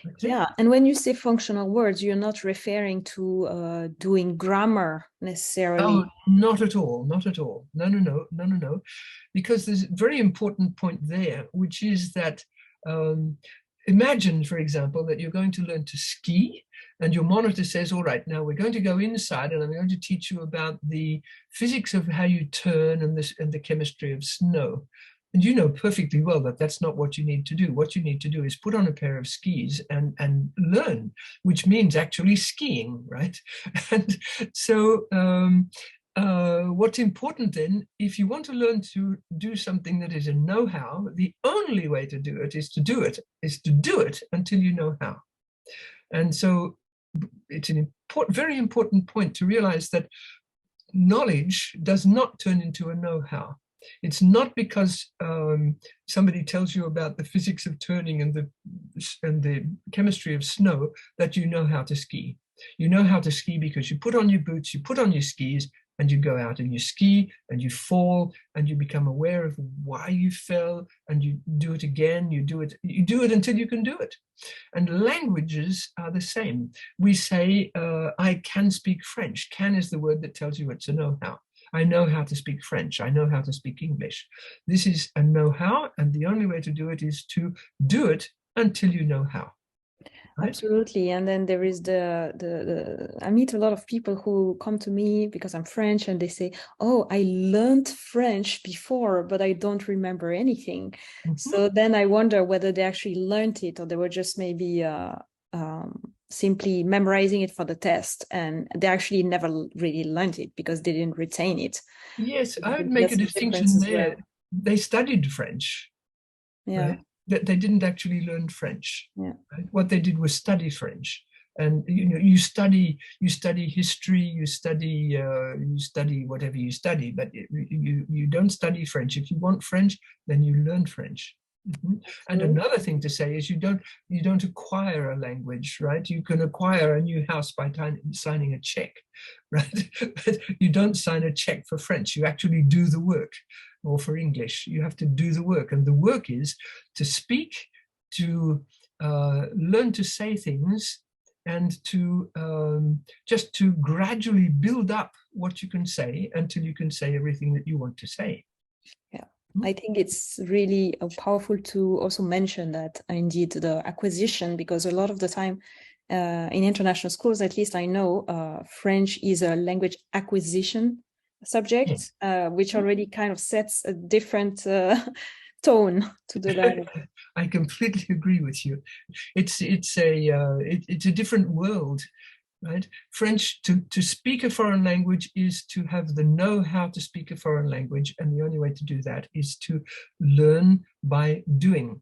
That's it. Yeah, and when you say functional words, you're not referring to doing grammar Oh, necessarily. not at all, not at all. No, no, no, no, no, no. Because there's a very important point there, which is that um, imagine, for example, that you're going to learn to ski, and your monitor says, all right, now we're going to go inside and I'm going to teach you about the physics of how you turn and this and the chemistry of snow. And you know perfectly well that that's not what you need to do. What you need to do is put on a pair of skis and learn, which means actually skiing, right? And so what's important then, if you want to learn to do something that is a know-how, the only way to do it is to do it, is to do it until you know how. And so it's an important, very important point to realize that knowledge does not turn into a know-how. It's not because somebody tells you about the physics of turning and the chemistry of snow that you know how to ski. You know how to ski because you put on your boots, you put on your skis, and you go out and you ski and you fall and you become aware of why you fell and you do it again. You do it until you can do it. And languages are the same. We say, I can speak French. Can is the word that tells you it's a know-how. I know how to speak French. I know how to speak English. This is a know-how, and the only way to do it is to do it until you know how. Right? Absolutely. And then there is I meet a lot of people who come to me because I'm French and they say, oh, I learned French before, but I don't remember anything. Mhm. So then I wonder whether they actually learned it or they were just maybe simply memorizing it for the test and they actually never really learned it because they didn't retain it. Yes, I would Maybe make a that's the difference distinction as there. well. They studied French, Yeah. right? That they didn't actually learn French. Yeah. Right? What they did was study French. And you study history, you study whatever you study, but you don't study French. If you want French, then you learn French. Mhm. And Absolutely. another thing to say is you don't acquire a language, right? You can acquire a new house by signing a check, right? But you don't sign a check for French. You actually do the work, or for English, you have to do the work, and the work is to speak, to learn to say things, and to just to gradually build up what you can say until you can say everything that you want to say. Yeah, I think it's really powerful to also mention that indeed the acquisition, because a lot of the time in international schools, at least I know, French is a language acquisition Yeah. subject, which already kind of sets a different tone to the language. I completely agree with you. It's a different world, right? French, to speak a foreign language is to have the know how to speak a foreign language, and the only way to do that is to learn by doing.